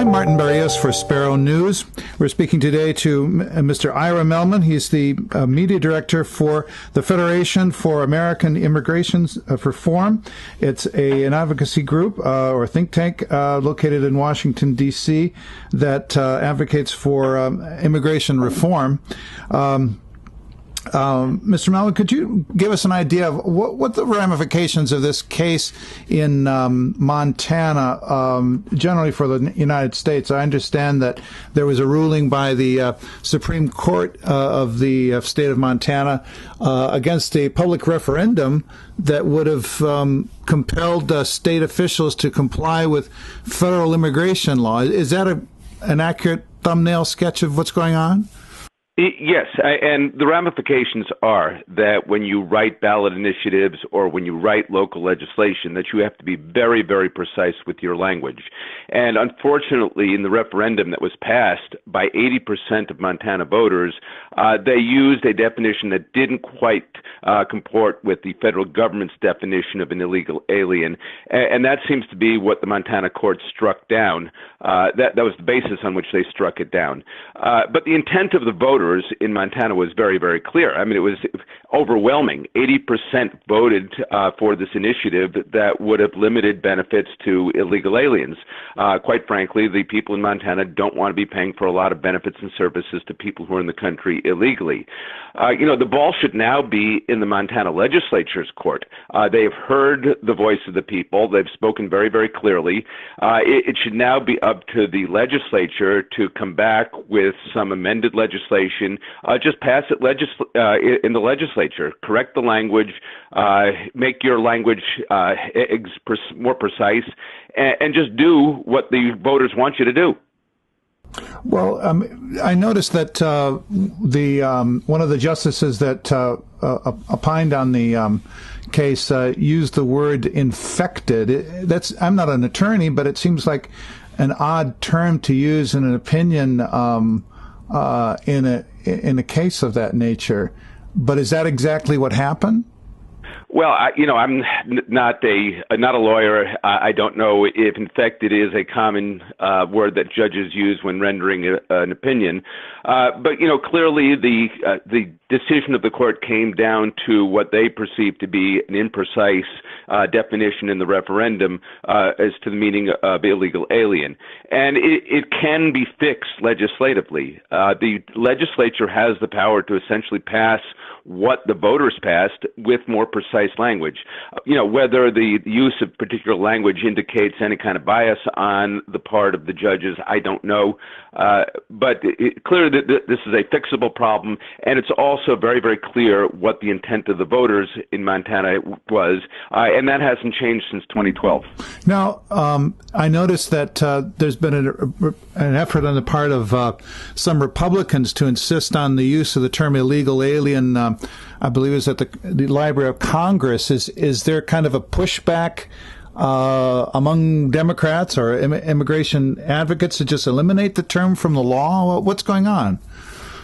I'm Martin Barrios for Spero News. We're speaking today to Mr. Ira Mehlman. He's the media director for the Federation for American Immigration Reform. It's an advocacy group or think tank located in Washington, D.C. that advocates for immigration reform. Mr. Mehlman, could you give us an idea of what the ramifications of this case in Montana, generally for the United States? I understand that there was a ruling by the Supreme Court of the state of Montana against a public referendum that would have compelled state officials to comply with federal immigration law. Is that an accurate thumbnail sketch of what's going on? Yes, and the ramifications are that when you write ballot initiatives or when you write local legislation, that you have to be very, very precise with your language. And unfortunately, in the referendum that was passed by 80% of Montana voters, they used a definition that didn't quite comport with the federal government's definition of an illegal alien. And that seems to be what the Montana court struck down. That was the basis on which they struck it down. But the intent of the voters in Montana was very, very clear. I mean, it was overwhelming. 80% voted for this initiative that would have limited benefits to illegal aliens. Quite frankly, the people in Montana don't want to be paying for a lot of benefits and services to people who are in the country illegally. The ball should now be in the Montana legislature's court. They have heard the voice of the people. They've spoken very, very clearly. It should now be up to the legislature to come back with some amended legislation. Just pass it in the legislature. Correct the language, make your language more precise, and just do what the voters want you to do. Well, I noticed that one of the justices that opined on the case used the word infected. I'm not an attorney, but it seems like an odd term to use in an opinion in a case of that nature. But is that exactly what happened? Well, I'm not a lawyer. I don't know if infected is a common word that judges use when rendering an opinion. But clearly the decision of the court came down to what they perceived to be an imprecise definition in the referendum as to the meaning of illegal alien. And it can be fixed legislatively. The legislature has the power to essentially pass what the voters passed with more precise language. Whether the use of particular language indicates any kind of bias on the part of the judges, I don't know. But clearly this is a fixable problem, and it's also very, very clear what the intent of the voters in Montana was, and that hasn't changed since 2012. Now, I noticed that there's been an effort on the part of some Republicans to insist on the use of the term illegal alien. I believe it was at the Library of Congress. Is there kind of a pushback among Democrats or immigration advocates to just eliminate the term from the law? What's going on?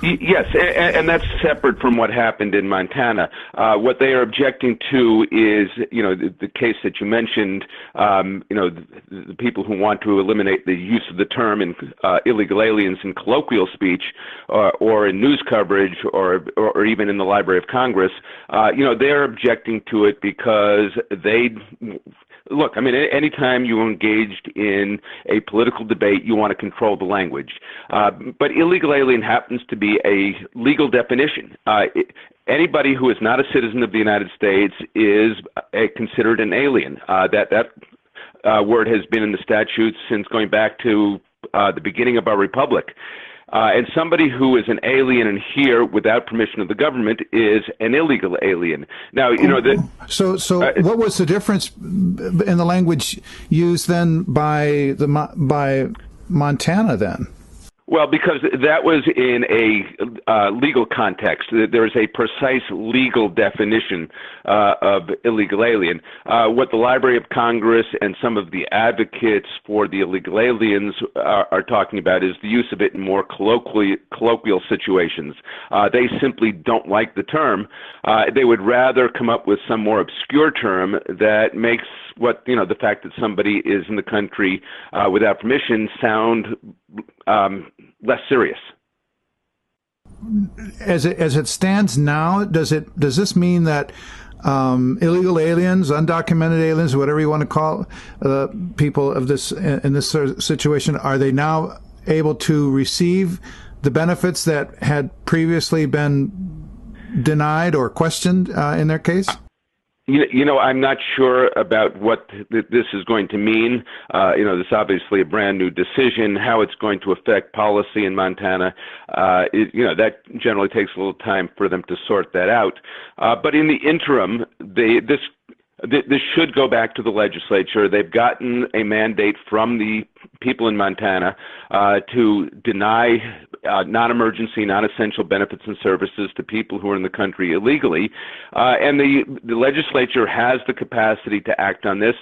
Yes, and that's separate from what happened in Montana. What they are objecting to is, the case that you mentioned, the people who want to eliminate the use of the term in illegal aliens in colloquial speech or in news coverage or even in the Library of Congress. They're objecting to it because look, I mean, anytime you're engaged in a political debate, you want to control the language. But illegal alien happens to be a legal definition. Anybody who is not a citizen of the United States is considered an alien. That word has been in the statutes since going back to the beginning of our republic. And somebody who is an alien and here without permission of the government is an illegal alien. Now, So what was the difference in the language used then by Montana then? Well, because that was in a legal context. There is a precise legal definition of illegal alien. What the Library of Congress and some of the advocates for the illegal aliens are talking about is the use of it in more colloquial situations. They simply don't like the term. They would rather come up with some more obscure term that makes the fact that somebody is in the country without permission sound less serious. As it stands now, does this mean that illegal aliens, undocumented aliens, whatever you want to call people of this in this sort of situation, are they now able to receive the benefits that had previously been denied or questioned in their case? I'm not sure about what this is going to mean. This is obviously a brand new decision. How it's going to affect policy in Montana, that generally takes a little time for them to sort that out. But in the interim, this should go back to the legislature. They've gotten a mandate from the people in Montana to deny non-emergency, non-essential benefits and services to people who are in the country illegally. And the legislature has the capacity to act on this.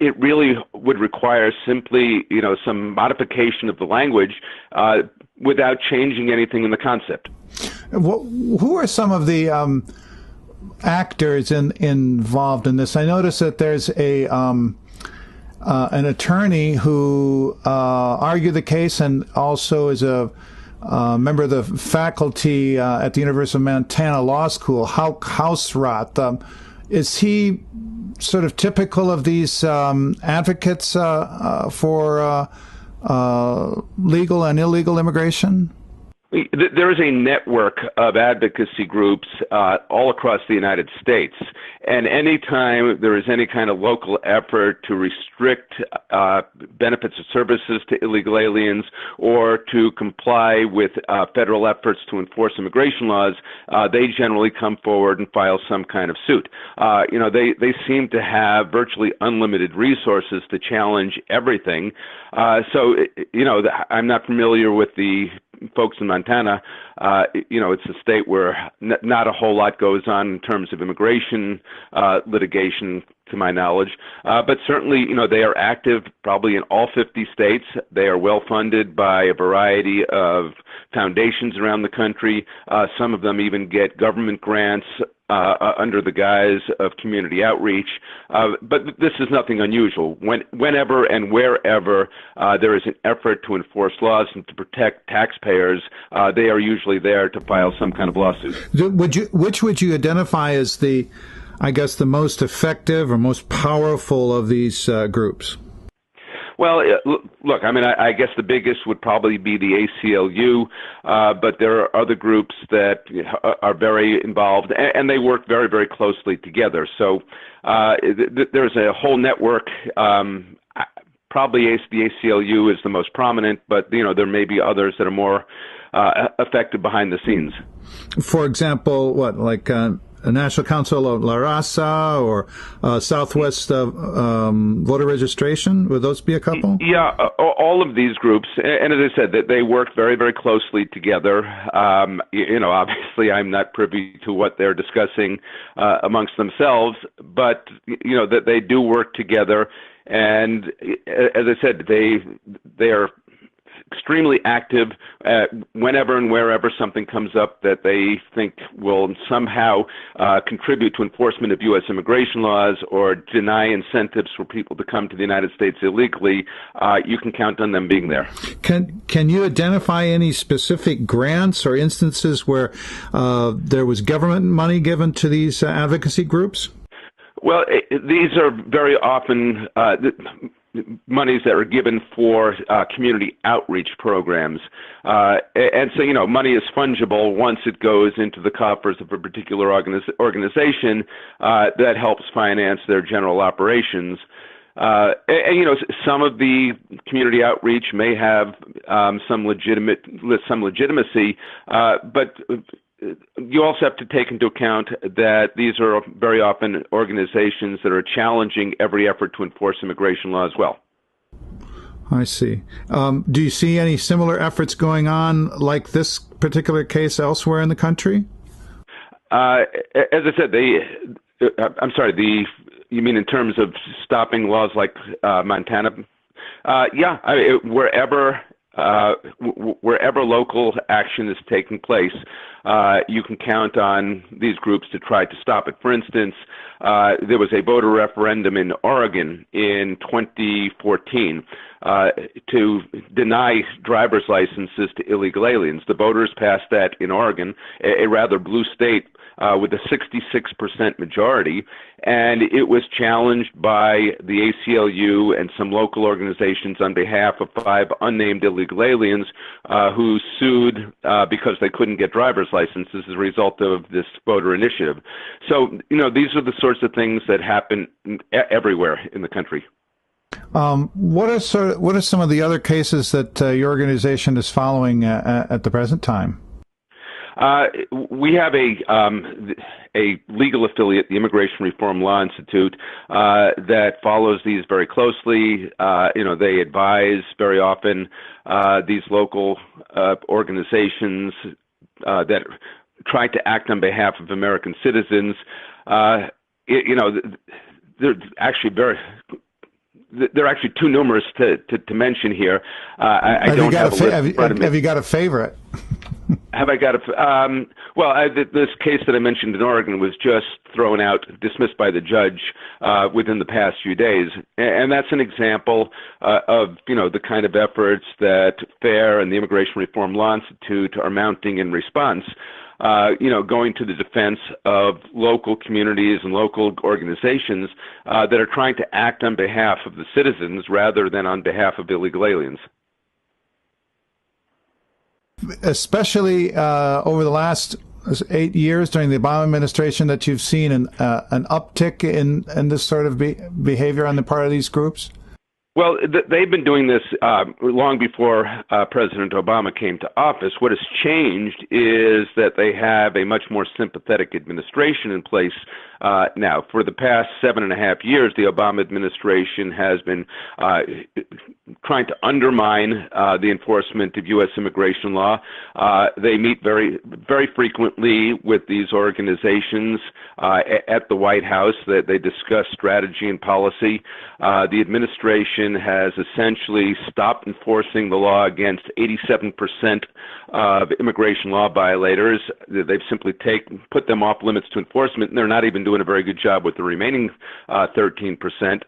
It really would require simply, some modification of the language without changing anything in the concept. Who are some of the actors involved in this? I notice that there's an attorney who argued the case and also is a member of the faculty at the University of Montana Law School, Hausrath. Is he sort of typical of these advocates for legal and illegal immigration? There is a network of advocacy groups all across the United States, and anytime there is any kind of local effort to restrict benefits or services to illegal aliens or to comply with federal efforts to enforce immigration laws, they generally come forward and file some kind of suit. They seem to have virtually unlimited resources to challenge everything. I'm not familiar with the folks in Montana. It's a state where not a whole lot goes on in terms of immigration litigation, to my knowledge. But certainly, they are active probably in all 50 states. They are well funded by a variety of foundations around the country. Some of them even get government grants under the guise of community outreach. But this is nothing unusual. Whenever and wherever there is an effort to enforce laws and to protect taxpayers, they are usually there to file some kind of lawsuit. Which would you identify as the most effective or most powerful of these groups? Well, look, I guess the biggest would probably be the ACLU, but there are other groups that are very involved, and they work very, very closely together. So there's a whole network. Probably the ACLU is the most prominent, but there may be others that are more effective behind the scenes. For example, a National Council of La Raza or Southwest voter registration? Would those be a couple? Yeah, all of these groups, and as I said, they work very, very closely together. Obviously, I'm not privy to what they're discussing amongst themselves, but that they do work together. And as I said, they are extremely active whenever and wherever something comes up that they think will somehow contribute to enforcement of U.S. immigration laws or deny incentives for people to come to the United States illegally. You can count on them being there. Can you identify any specific grants or instances where there was government money given to these advocacy groups? Well, these are very often monies that are given for community outreach programs. And so, money is fungible once it goes into the coffers of a particular organization that helps finance their general operations. Some of the community outreach may have some legitimacy, but you also have to take into account that these are very often organizations that are challenging every effort to enforce immigration law as well. I see. Do you see any similar efforts going on like this particular case elsewhere in the country? As I said, I'm sorry, you mean in terms of stopping laws like Montana? Yeah, wherever local action is taking place, you can count on these groups to try to stop it. For instance, there was a voter referendum in Oregon in 2014 to deny driver's licenses to illegal aliens. The voters passed that in Oregon, a rather blue state, with a 66% majority, and it was challenged by the ACLU and some local organizations on behalf of 5 unnamed illegal aliens who sued because they couldn't get driver's licenses as a result of this voter initiative. So, these are the sorts of things that happen everywhere in the country. What are some of the other cases that your organization is following at the present time? We have a legal affiliate, the Immigration Reform Law Institute, that follows these very closely. They advise very often these local organizations that try to act on behalf of American citizens. They're actually too numerous to mention here. Have you got a favorite? Have I got this case that I mentioned in Oregon was just dismissed by the judge within the past few days, and that's an example of the kind of efforts that FAIR and the Immigration Reform Law Institute are mounting in response. Going to the defense of local communities and local organizations that are trying to act on behalf of the citizens rather than on behalf of illegal aliens. Especially over the last 8 years during the Obama administration, that you've seen an uptick in this sort of behavior on the part of these groups? Well, they've been doing this long before President Obama came to office. What has changed is that they have a much more sympathetic administration in place now. For the past 7.5 years, the Obama administration has been trying to undermine the enforcement of U.S. immigration law. They meet very, very frequently with these organizations at the White House. They discuss strategy and policy. The administration has essentially stopped enforcing the law against 87% of immigration law violators. They've simply put them off limits to enforcement, and they're not even doing a very good job with the remaining 13%.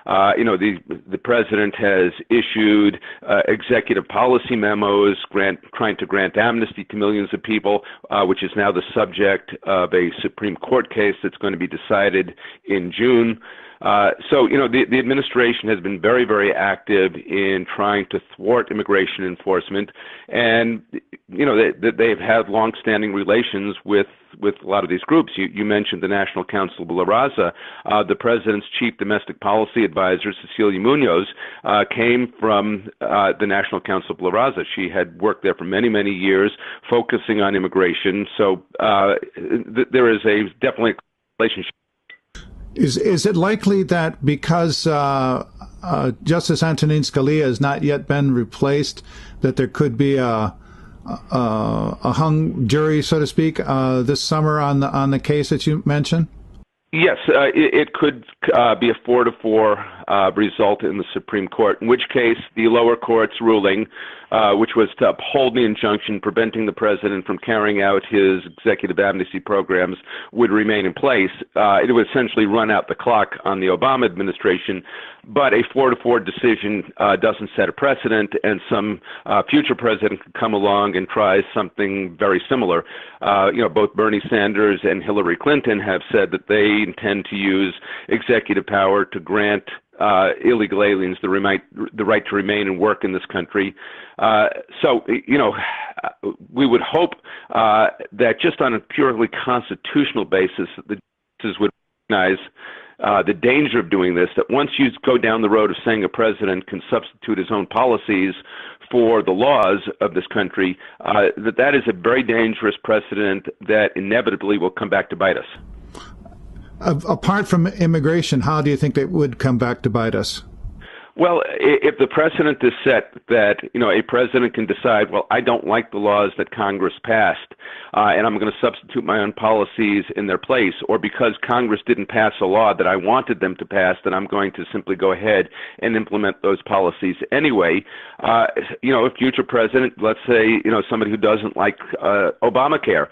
The president has issued executive policy memos trying to grant amnesty to millions of people, which is now the subject of a Supreme Court case that's going to be decided in June. The administration has been very, very active in trying to thwart immigration enforcement, and they've had long-standing relations with a lot of these groups. You mentioned the National Council of La Raza. The president's chief domestic policy advisor, Cecilia Munoz, came from the National Council of La Raza. She had worked there for many, many years, focusing on immigration. So there is definitely a relationship. Is it likely that because Justice Antonin Scalia has not yet been replaced, that there could be a hung jury, so to speak, this summer on the case that you mentioned? Yes, it could be a 4-4 result in the Supreme Court, in which case the lower court's ruling, which was to uphold the injunction preventing the president from carrying out his executive amnesty programs, would remain in place. It would essentially run out the clock on the Obama administration, but a 4-4 decision doesn't set a precedent, and some future president could come along and try something very similar. Both Bernie Sanders and Hillary Clinton have said that they intend to use executive power to grant illegal aliens the right to remain and work in this country. We would hope that just on a purely constitutional basis, that the justices would recognize the danger of doing this, that once you go down the road of saying a president can substitute his own policies for the laws of this country, that is a very dangerous precedent that inevitably will come back to bite us. Apart from immigration, how do you think they would come back to bite us? Well, if the precedent is set that, a president can decide, well, I don't like the laws that Congress passed, and I'm going to substitute my own policies in their place, or because Congress didn't pass a law that I wanted them to pass, then I'm going to simply go ahead and implement those policies anyway. A future president, let's say, somebody who doesn't like Obamacare,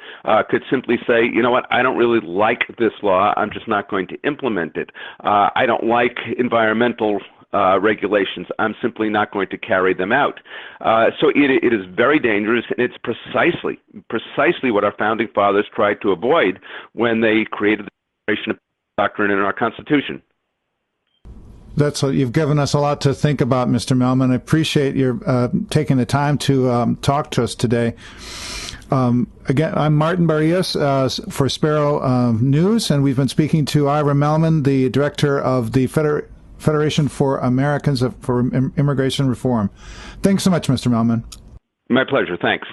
could simply say, you know what, I don't really like this law, I'm just not going to implement it. I don't like environmental regulations, I'm simply not going to carry them out. So it is very dangerous, and it's precisely what our founding fathers tried to avoid when they created the Declaration of Doctrine in our Constitution. You've given us a lot to think about, Mr. Mehlman. I appreciate your taking the time to talk to us today. Again, I'm Martin Barrios for Spero News, and we've been speaking to Ira Mehlman, the director of the Federation for Americans for Immigration Reform. Thanks so much, Mr. Mehlman. My pleasure. Thanks.